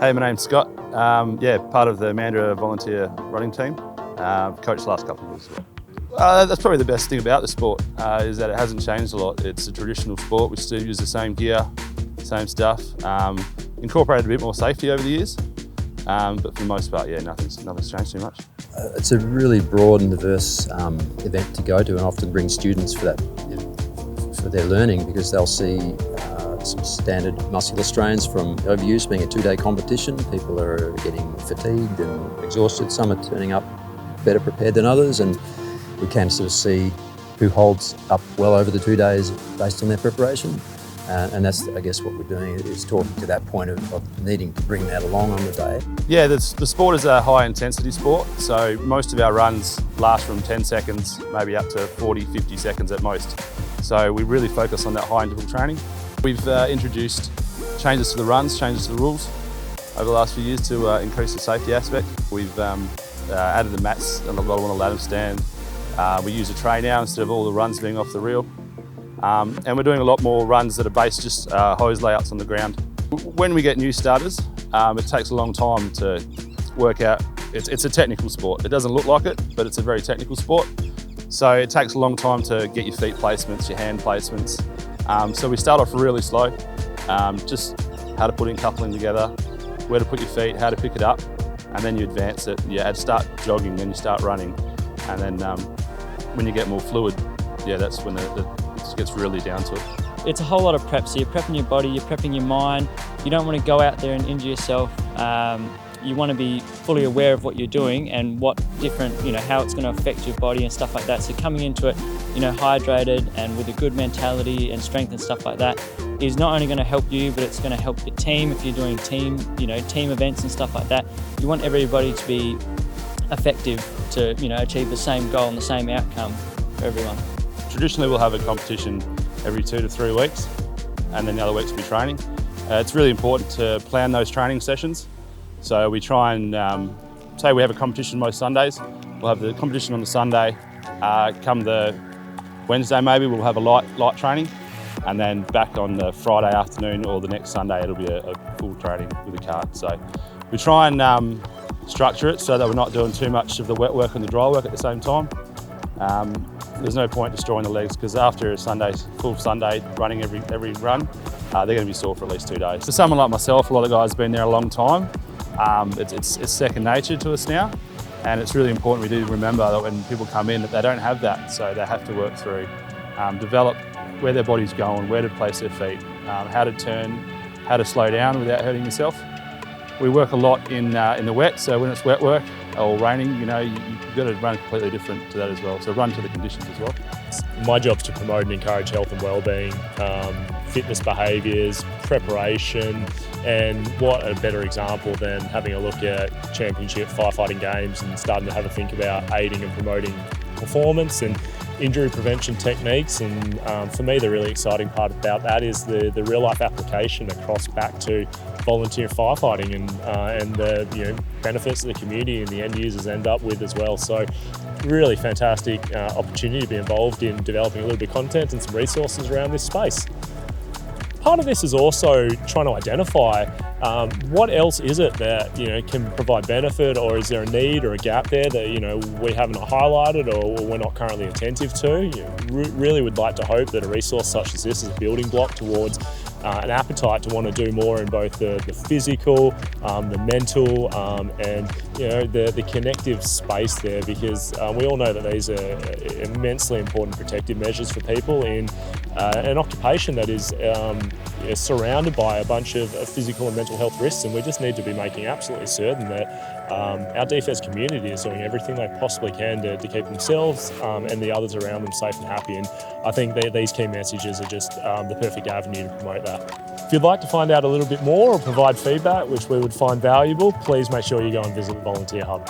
Hey, my name's Scott. Part of the Mandurah volunteer running team. Coached the last couple of years as well. That's probably the best thing about the sport, is that it hasn't changed a lot. It's a traditional sport. We still use the same gear, same stuff. Incorporated a bit more safety over the years, but for the most part, yeah, nothing's changed too much. It's a really broad and diverse event to go to, and often bring students for their learning, because they'll see some standard muscular strains from overuse. Being a two-day competition, people are getting fatigued and exhausted. Some are turning up better prepared than others, and we can sort of see who holds up well over the 2 days based on their preparation. And that's, I guess, what we're doing, is talking to that point of needing to bring that along on the day. Yeah, the sport is a high intensity sport, so most of our runs last from 10 seconds, maybe up to 40, 50 seconds at most. So we really focus on that high interval training. We've introduced changes to the runs, changes to the rules over the last few years to increase the safety aspect. We've added the mats on the bottom of the ladder stand. We use a tray now instead of all the runs being off the reel. And we're doing a lot more runs that are based just hose layouts on the ground. When we get new starters, it takes a long time to work out. It's a technical sport. It doesn't look like it, but it's a very technical sport. So it takes a long time to get your feet placements, your hand placements. So we start off really slow, just how to put in coupling together, where to put your feet, how to pick it up, and then you advance it. You start jogging, then you start running, and then when you get more fluid, yeah, that's when it gets really down to it. It's a whole lot of prep, so you're prepping your body, you're prepping your mind. You don't want to go out there and injure yourself. You want to be fully aware of what you're doing and what different, how it's going to affect your body and stuff like that. So coming into it, hydrated and with a good mentality and strength and stuff like that is not only going to help you, but it's going to help your team if you're doing team events and stuff like that. You want everybody to be effective to, achieve the same goal and the same outcome for everyone. Traditionally, we'll have a competition every 2 to 3 weeks, and then the other weeks will be training. It's really important to plan those training sessions. So we try and, say we have a competition most Sundays, we'll have the competition on the Sunday, come the Wednesday maybe we'll have a light training, and then back on the Friday afternoon or the next Sunday it'll be a full training with a cart. So we try and structure it so that we're not doing too much of the wet work and the dry work at the same time. There's no point destroying the legs, because after a full Sunday running every run, they're going to be sore for at least 2 days. For someone like myself, a lot of guys have been there a long time. It's second nature to us now, and it's really important we do remember that when people come in that they don't have that, so they have to work through, develop where their body's going, where to place their feet, how to turn, how to slow down without hurting yourself. We work a lot in the wet, so when it's wet work or raining, you've got to run completely different to that as well. So run to the conditions as well. My job is to promote and encourage health and wellbeing, fitness behaviours, preparation, and what a better example than having a look at championship firefighting games and starting to have a think about aiding and promoting performance and injury prevention techniques. And for me, the really exciting part about that is the real life application across back to volunteer firefighting and the benefits that the community and the end users end up with as well. So really fantastic opportunity to be involved in developing a little bit of content and some resources around this space. Part of this is also trying to identify what else is it that can provide benefit, or is there a need or a gap there that we haven't highlighted or we're not currently attentive to. Really would like to hope that a resource such as this is a building block towards an appetite to want to do more in both the physical, the mental, and the connective space there, because we all know that these are immensely important protective measures for people in an occupation that is surrounded by a bunch of physical and mental health risks, and we just need to be making absolutely certain that our DFS community is doing everything they possibly can to keep themselves and the others around them safe and happy. And I think these key messages are just the perfect avenue to promote that. If you'd like to find out a little bit more or provide feedback, which we would find valuable, please make sure you go and visit the Volunteer Hub.